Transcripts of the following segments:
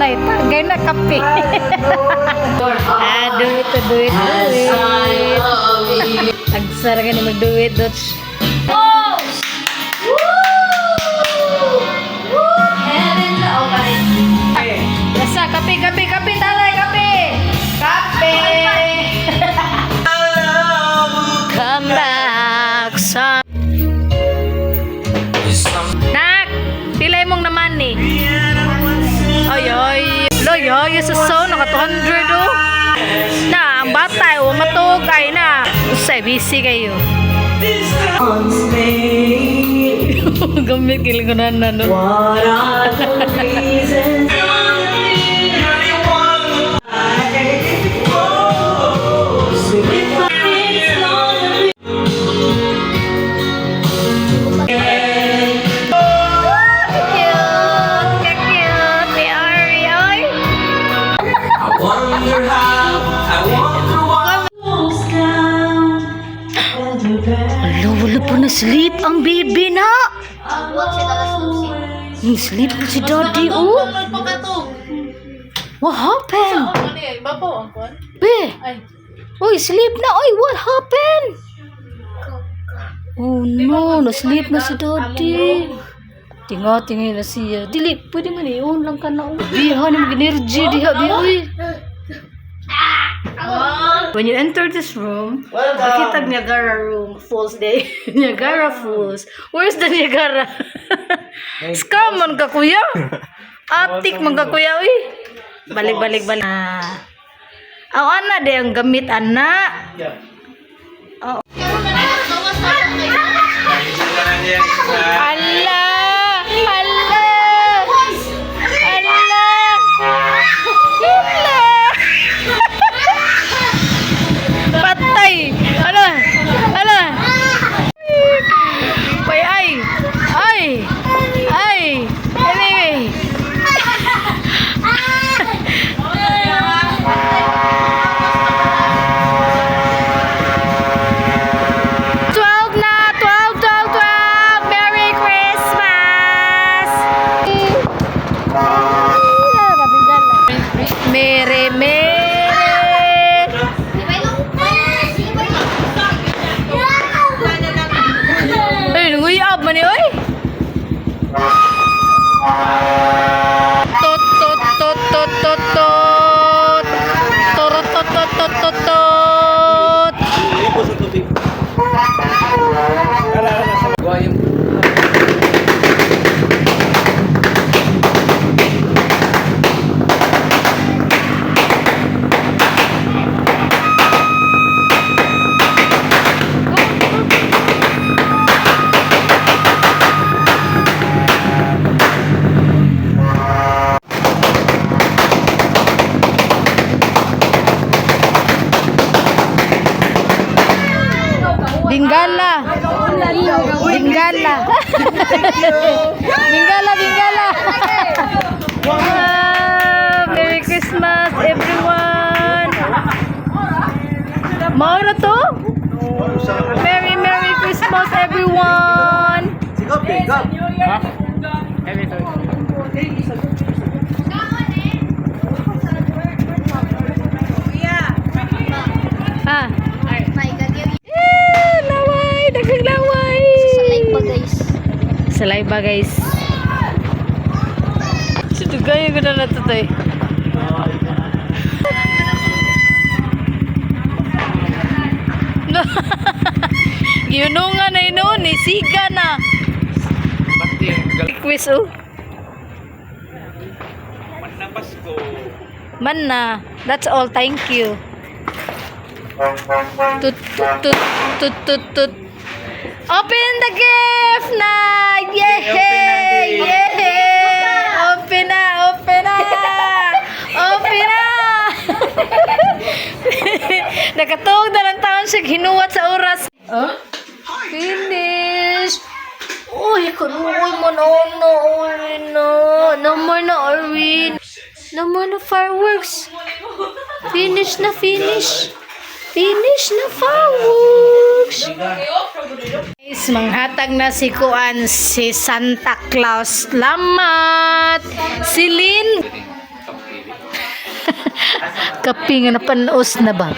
nanay. Tagay na kape. Do it. Agsara ka ni mag-do it, Dutch. Oh! Woo! And in the opening. Basta, kape, talay, kape! Kape! Come back, son. Nak! Pilay mong naman ni. Ay. Loy, sa so, naka 200 oh. Na, ang bata, matugay na. Usay, busy kayo. Gamit kiling ko na no. What are the reasons? Wala po na sleep ang baby na. Sleep po si daddy, oh. What happened? Be, oy, sleep na. Oy, what happened? Oh no, na-sleep na si daddy. Tinga na siya. Dili, pwede man i-on lang ka na. Biha ni mag-energy, diha, biha, oy. When you enter this room, makita Niagara Falls day. Niagara Falls. Where's the Niagara? Scam man ka kuya. Atik man ka kuya, uy. Balik. Ana de ang gamit ana. Oh. Patay! Ala! Ay! Anyway! 12 na! 12! Merry Christmas! Merry! Uyab man ni oy. Bingala. Wow, Merry Christmas everyone. Maura to? Merry Christmas everyone. Laway, dagang laway. Salay ba guys? Situgay ko na natutay. Ginunga na yun, siga na. Quiz oh. Manna. That's all, thank you. Tut. Open the gift na! Yay! Open na! Nakatuog na lang taon siya hinuwat sa oras. Huh? Finish! Uy, kanuoy mo na. Naman na, Arwin. Naman na fireworks. Finish na fireworks. Guys, manghatag na si Kuan si Santa Claus. Salamat. Si Lynn. Kapi nga napanos na ba?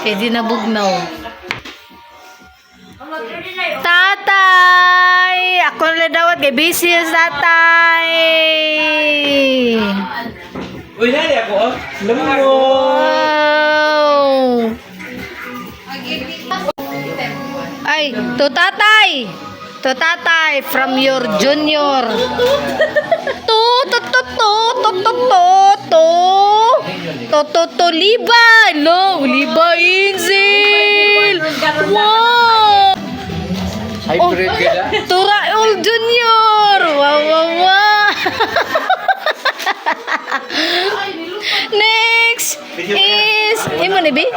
Kaya di nabugnaw. Tatay! Ako na dawat kay busy yung tatay! Uy, nari ako, oh. Lamu mo. Wow! Ay, to tatay! To tatay from your junior. To Libay. No, Libay Inzil. Wow. Hybrid ka na. To Raul Junior. Wow, wow, wow. Next is imo ni bi?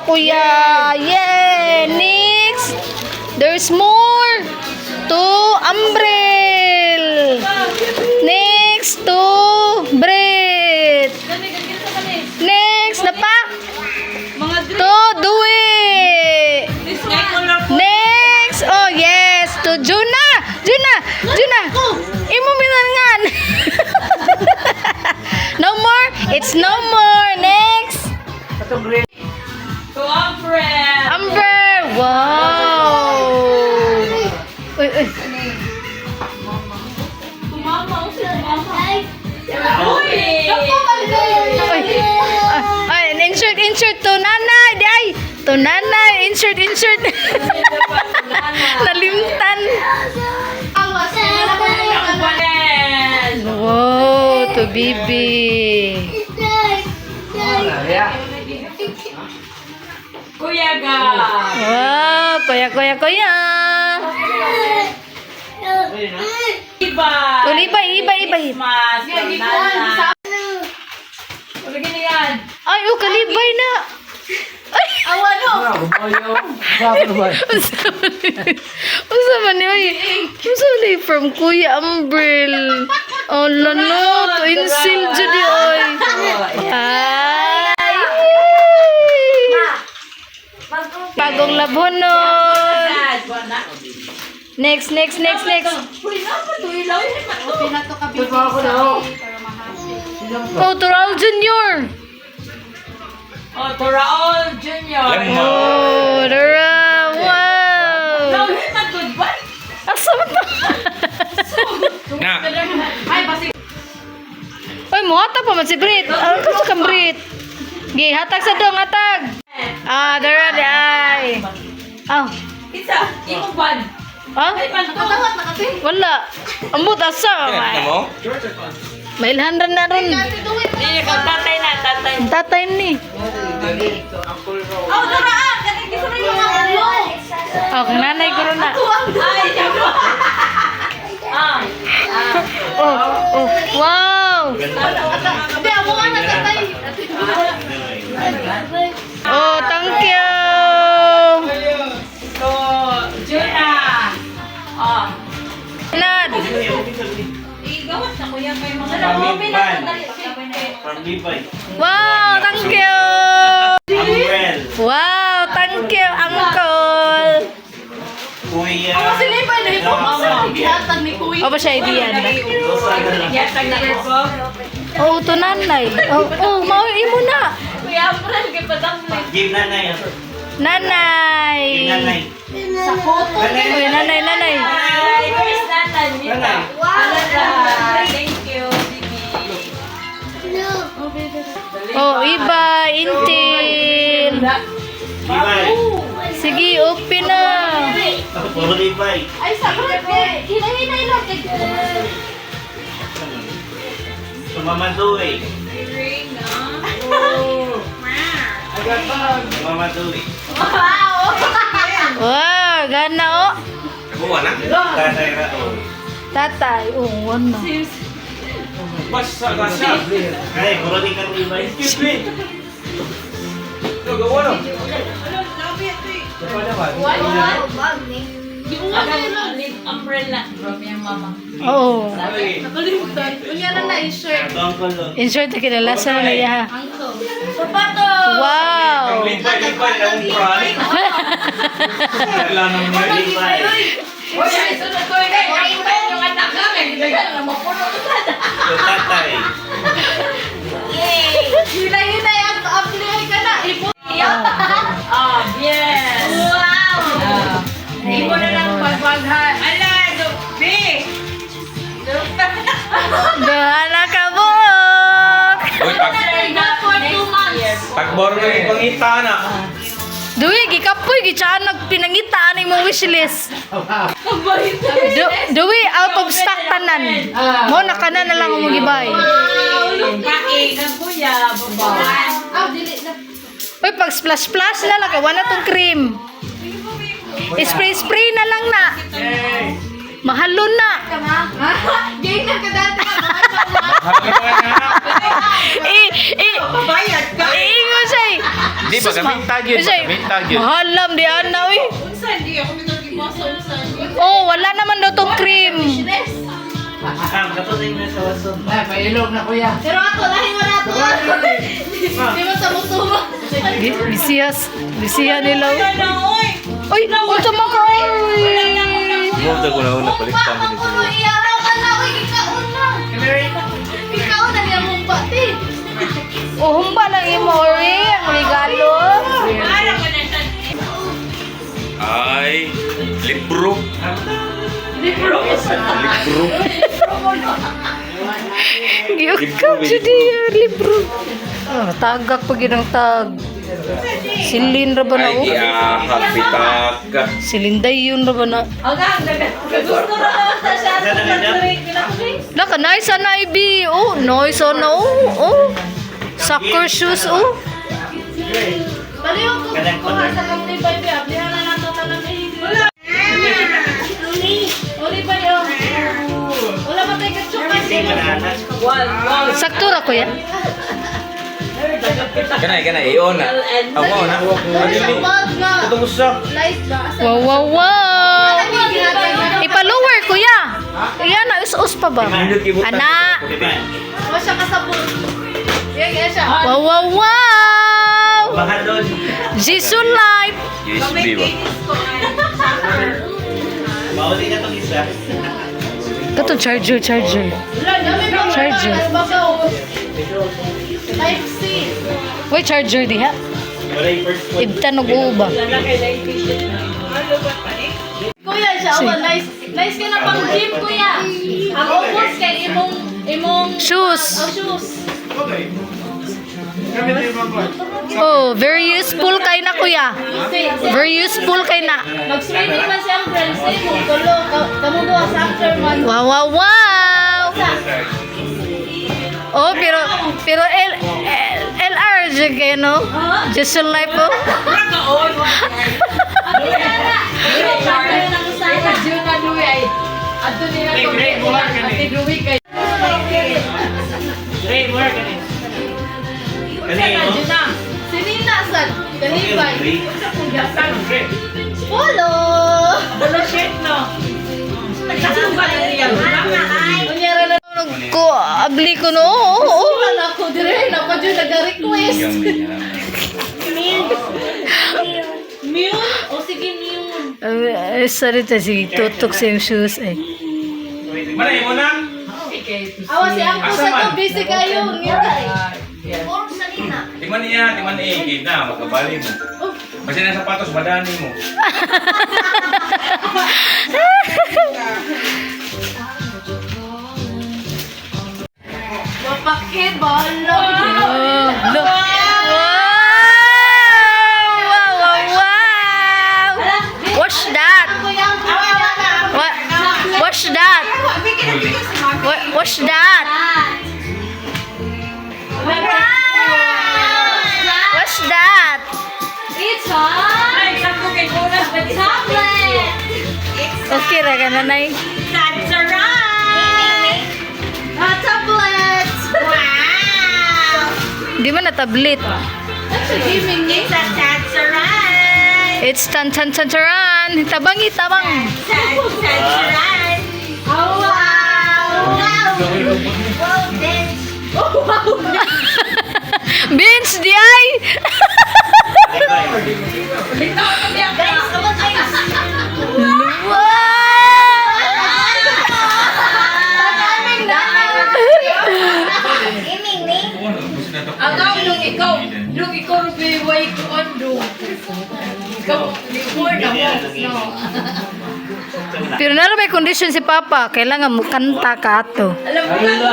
Kuya. Yeah. Next. There's more. To Umbrel. Next to Brit. Next na pa. To Dewey. Next. Oh yes. To Juna. Imo minangan. No more. It's no more. Next. To Umbrella. Amber. Wow. Uy. Mama, usi mama. Uy! Ay, insert to nanay. Ay, to nanay. Insert. Nalimtan. Wow, to bibi. Kuya ga. Wow, kuya. Iba. Ibay. Mas. Ulo gini yan. Ay, kalibay na. Ay, Awano. unsa man ni? Unsa ni from Kuya Umbrel? Oh, no, to insil judi oy. Ay. Bagong labonon. Next. Oh, to Raul Junior. Oh, to Raul Junior. Oh, Dara. Wow. Lawin na good ba? Asa man to? Na. Ay, basi. Oy, mo hatag pa man si Brit. Ano ka sa Brit? Gi, hatag sa dong, hatag. Dara di ay. Isa, imong ban. Ay, ban to. Wala. Ambot asa. Mo? Mailhanran na ron. Hindi, kung tatay na, tatay. Ang tatay ni. Oh, Dora, kanang gusto rin yung mga ulo. Kang nanay ko ron na. Ay, yago. Oh, wow. Hindi, amo nga na tatay. Oh, thank you. So, Juna. Nad. Igawat na kuya kayo mga From Libay. Wow, thank you. Umbrel. Wow, thank you, uncle. Kuya. Silipay na ito. Gihatag ni kuya. O ba siya idea na? Gihatag na ito. Oh, to nanay. Oh, mauwi mo na. Kuya, April, kay padamlit. Give nanay. Nanay. Give nanay. Sa photo. Uy, nanay. Ay, where's nanay? Nanay. Thank you, Bibi. Oh, iba, intil. Libay. Sige, open na. Puro Libay. Ay, sa birthday. Hinahinay lang. Mamaduwi. Ring, Mamaduwi. Wow! Wow, gana oh. Buwan na. Tatay na. Tatay, ano. Ay, puro di ka Libay. Excuse me. Gawa na. Di mo nga kayo lang. Umbrella. Grabe yung mama. Oo. Nakalimutan. Kunya na na-insert. Insert na kilala sa niya. Sapato! Wow. Libay na mong prali. Kailan naman yung Libay. Uy, ay, sunod ko yung anak ka. May gidagan na mapuno ko sana. Tatay. Pangita na. Duwi, gikapoy, gitsanag, pinangitaan yung mga wishlist. Duwi, out of stock tanan. Mo, nakana na lang ang magibay. Kain ang kuya, baba. Uy, pag splash-splash na lang, kawan na tong cream. Spray-spray na lang na. Mahalon na. Game na ka dati. Bayad ka. Iingon siya eh. Di ba, gamintag yun. Gamintag yun. Mahalam di ana uy. Unsa di ako minagibasa unsa. Oh, wala naman daw tong cream. Pailog na kuya. Pero ako lahi mo na to. Di mo sa musumo. Bisiya nila. Oy. Uy, unsa man ka? Buta ko na una, palitan ko dito. Iyaraw ka na oy ikaon na. Ikaon na niya mong pati. Oh, humba lang imo ori ang regalo. Para ko na siya. Ay, libro. Libro. Giyukap judi libro. Ah, tagak pag ginang tag. Silin ra ba na Ay, habitak. Silinday yun ra ba na? Gusto na naman sa siya. Naka nice na ibi. Oh, nice na oh. Soccer shoes oh. Baliw ko kuha sa kamay pa bi. Ablihan na nato tanan ni. Wala. Uli pa yo. Wala pa tay ketchup. Wow. Sakto ra ko yan. Ganay, iyon na. Ako na. Itong usa. Wow. Ipa-lower kuya. Iyan na us pa ba? Ana. O siya kasabot. Yan siya. Wow. Jesus life. USB ba? Mauli na itong isa. Kato charger. Charger. Type C. Wait, charger diha. Wala yung first one. Ibtan og uba. Kuya siya, oh, nice ka na pang gym, kuya. Ang ubos kay imong Shoes. shoes. Oh, very useful kay na kuya. Very useful kay na. Mag-swimming man siyang friends, mo tulo, kamo duha sa after man. Wow. Oh, pero LR je kayo no? Just your life oh. Ray, more ka ni. Kanino? Sinina sad, kalibay. Polo. Polo shirt no. Nagkasumba na niya. Unyara na Ko abli ko no. Oo. man ako dire na pa jud nag-request. Mule? O sige mule. Sorry ta sige tutok sa yung shoes eh. Manay mo na. Awa si Angko sa to busy kayo. Puro sa nina. Tingnan niya, tingnan igid na, magkabali mo. Kasi na sapatos, madani mo. Mapakit bala. Look. Wow. What's that? What's that? What's that? What's that? It's hot. Chocolate. Okay ra ka nanay. That's right. Hot chocolate. Wow. Di man na tablet. That's a gaming name. That's right. It's tan. Tabang. That's right. Oh wow. Wow, bitch. Oh wow. Beans di ay. Guys, come on, guys. Nung ikaw rubiway ko ando. Ikaw, liwar na mo. Pero nalo may condition si Papa, kailangan mo kanta ka ato. Alam mo na.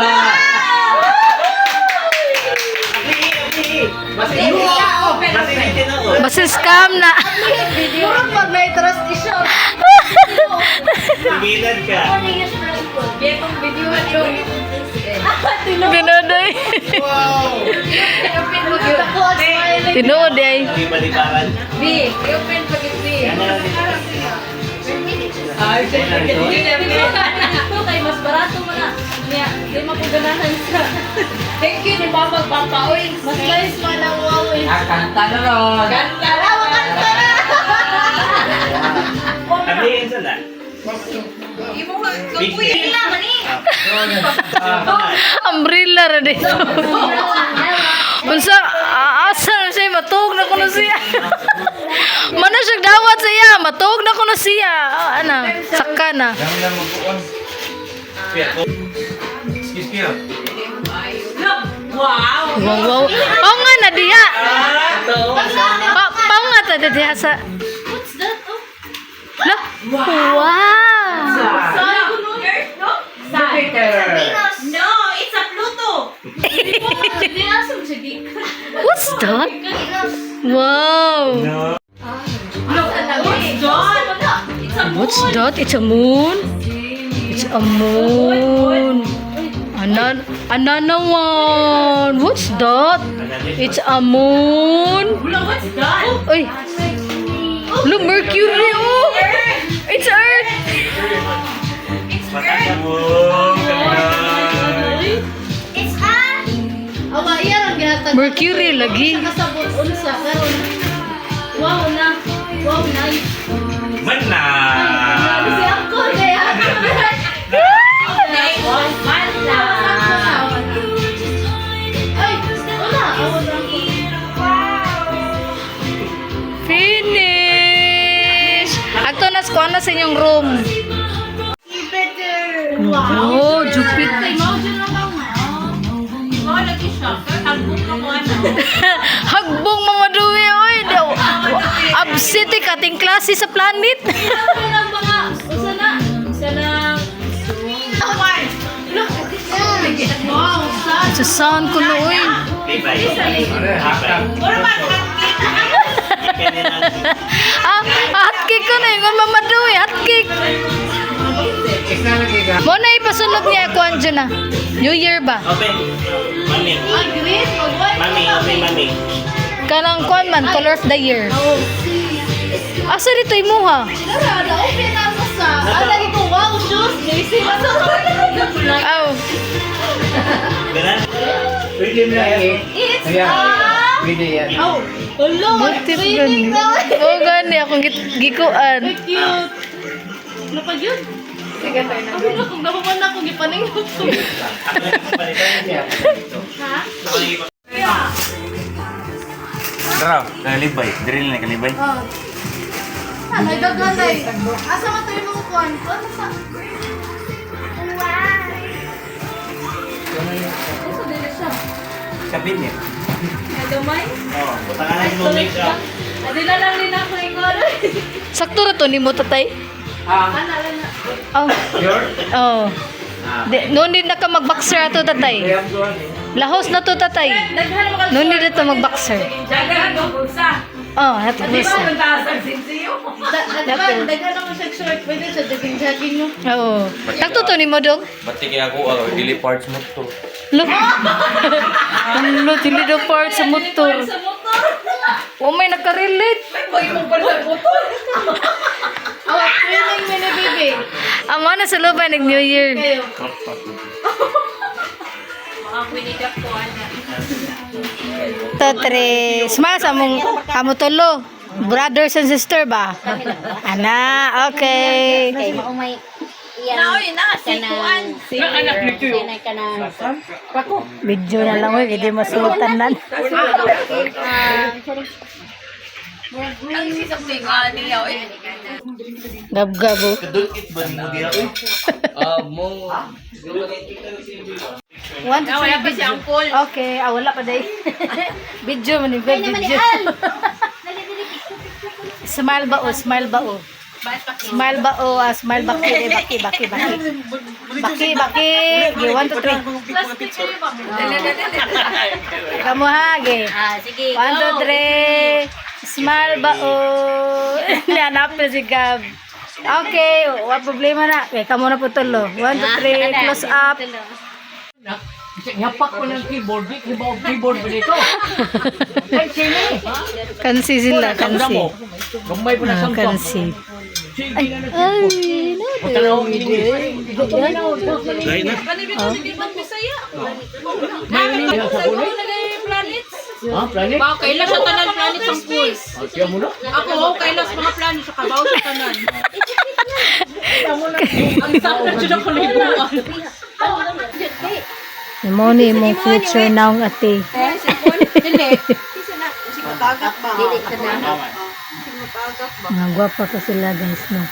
Abi. Masilitin ako. Basta scam na. Puro pag may trust issue. Sumilan ka. Getong videohan yun. Binodoy. I-open mo yun. Tinood ay. Hindi balibaran. B, i-open pag B. Ay, Kay mas barato mo na. Niya, di mapaganahan sa. Thank you ni Papa Pampaoy. Mas nice pa ng Huawei. Kanta na ron. Ganda. Ano yun sila? Imo Big kapuy. day. Umbrella ra dito. Unsa asa na siya matug na kuno siya. Mana siya dawat siya, matug na kuno siya. Ana, saka na. Dami lang magpuan. Excuse me. Wow. Wow, wow. Oh nga na diha. Pa nga ta diha sa. What's that? Oh, Lah. Wow. sorry ko no. No, it's a Pluto. Hindi asam siya di. What's that? Wow. What's that? What's that? It's It's a a moon. It's a moon. Another one. What's that? It's a moon. What's that? Uy. Look, Mercury. Oh. It's Earth. Awa, iya ang ginatag. Mercury lagi. Sa kasabot unsa karon. Wow na. Wow, nice. Mana. Si Uncle kaya. Ay, wala. Finish. Agto na kuha na sa inyong room. Oh, Jupiter. Hagbong mamaduwi oy. Absent kating klase sa planet. Sa sound ko noy. Hotcake ko na yung mamaduwi. Hotcake. Mo na ipasulog niya ako andyan na. New Year ba? Open. Mami. Mami, open mami. Kanang kuan man, color of the year. Asa dito imuha? Aw. Ganun? Pwede mo yan. Pwede yan. Motif gani. Oh, gani akong gikuan. Cute. Napag yun? Sige, tayo na. Ano kung nakuha na akong ipaning ko. Tara, kalibay. Drill na kalibay. Ano, daganday. Asa man tayo mga kuwan? Ano sa? Asa din siya? Kabinet. Nagamay? Oh, buta ka na yung make up. Adi na lang din ako yung kuwan. Sakto ra to nimo tatay. Ano lang na. Oh. Oh. No need na ka mag-boxer ato tatay. Lahos na to tatay. Daghan mo ka. No need na to mag-boxer. Daghan mo bulsa. Oh, happy Di ba birthday. magtasan sinsiyo? Daghan mo siya short. Pwede siya jogging mo. Oo. Sakto to nimo dong. Ba't kaya ako, dili parts mo to. Look. Ano, dili daw part sa motor. Sa motor. Oh, may nakarelate. Pag mo pa sa motor. Awa, training mo na baby. Amo na sa loob ay nag-New Year. Kayo. Mga pwede ko ana. Totre. Smile sa mong amo tolo. Brothers and sister ba? Ana, okay. Kay maumay iyan. Naoy na sikuan. Anak nito yun. Video na lang, hindi masuotan nan. Ang sisang singa niya oy. Gab-gabo. Kadukit ba ni mo diya? Mo. 1 to Wala 3 pa si Uncle. Okay, wala pa day. Video man yung video. Smile ba o, smile ba o. Smile ba? Oh, smile baki. Baki. Baki. 1, 2, 3. Kamu ha, ge. Sige, 1, 2, 3. Smile ba? Oh. Nanap na si Gab. Okay, wala problema na. Okay, kamu na po tulo. 1, 2, 3. Close up. Yapak ko ng keyboard, keyboard ba dito? Ay, sino? Kansi sila, kansi. Gamay po na samsam. Kansi. Ay, Gaya na. Ha, planet? Wow, kailan sa tanan planet sa school? Siya mo na? Ako, kailan sa mga planet sa kabaw sa tanan. Ang sakit siya ng kalibuan. Mo ni mong future now ate. Mga gwapa ka sila guys no.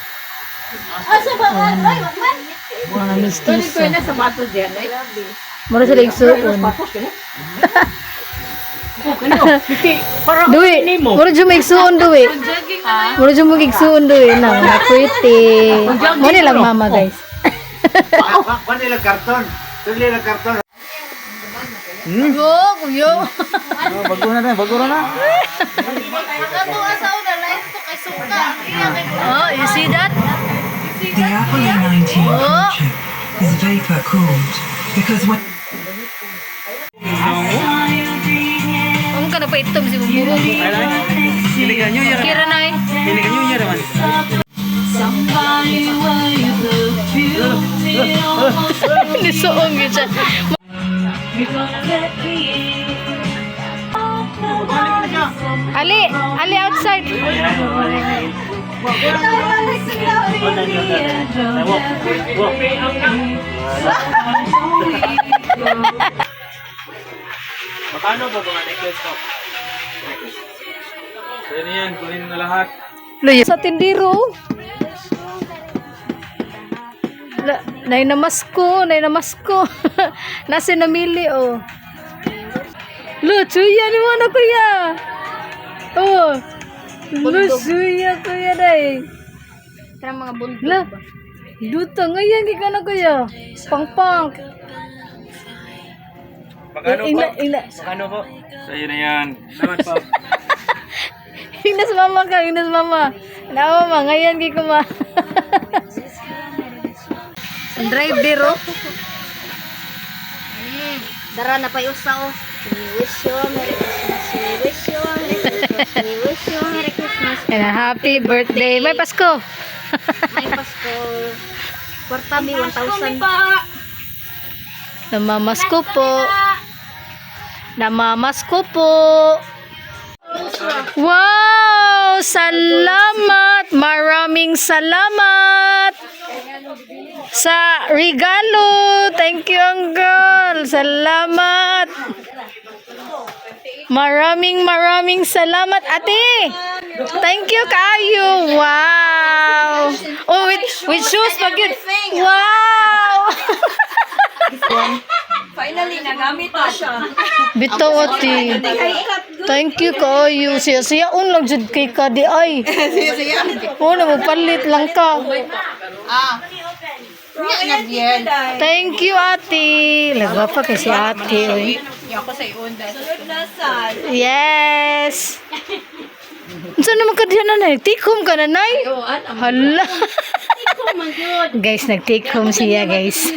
Mga mistis. Mura sila igsuon. Duwi. Mura dyan igsuon duwi. Mura dyan igsuon duwi na. Mga pretty. Mo nilang mama guys. Kanila karton. Kanila karton. Kuyo. Bago na. Oh, you see that? The Apple A19 Oh. chip is vapor cooled because when Ang ka na pa itom si Bumbu. Piligan nyo yan. Kira na eh. Piligan nyo yan naman. Nisuong yun siya. Ali outside. Magkano ba mga necklace ko? Pwede yan, kunin na lahat. Sa tindiro. Nay namasko. Nasa namili oh. Lo, chuya ni mo na kuya. Oh. Lo, chuya kuya day. Tara mga bundok La. Duta ngayon ka na kuya. Pang. Magkano po? Ina. Magkano po? Sa'yo na yan. Salamat po. Inas mama. Nawa ma ngayon gi ko ma. Drive dero. Dara na pa usaw. We wish you a Merry Christmas. We wish you a Merry Christmas. We wish you a Merry Christmas. And a happy birthday. May Pasko. May Pasko. Kwartabi 1,000. Namamasko po. Wow! Salamat! Maraming salamat! Sa regalo! Thank you, Uncle! Salamat! Maraming salamat, ate! Thank you, kayo! Wow! Oh, with shoes pa yun! Wow! Finally, nagamit na siya. Bitaw, ate. Thank you, kayo. Siya lang dyan kay ka di ay. Oo, palit lang ka. Thank you, ate. Lagwa pa kasi ate. Oy. Ako sa iunda. Sunod na sad. Yes. Saan naman ka diyan, nanay? Take home ka, nanay? Hala. Guys, nag-take home siya, guys.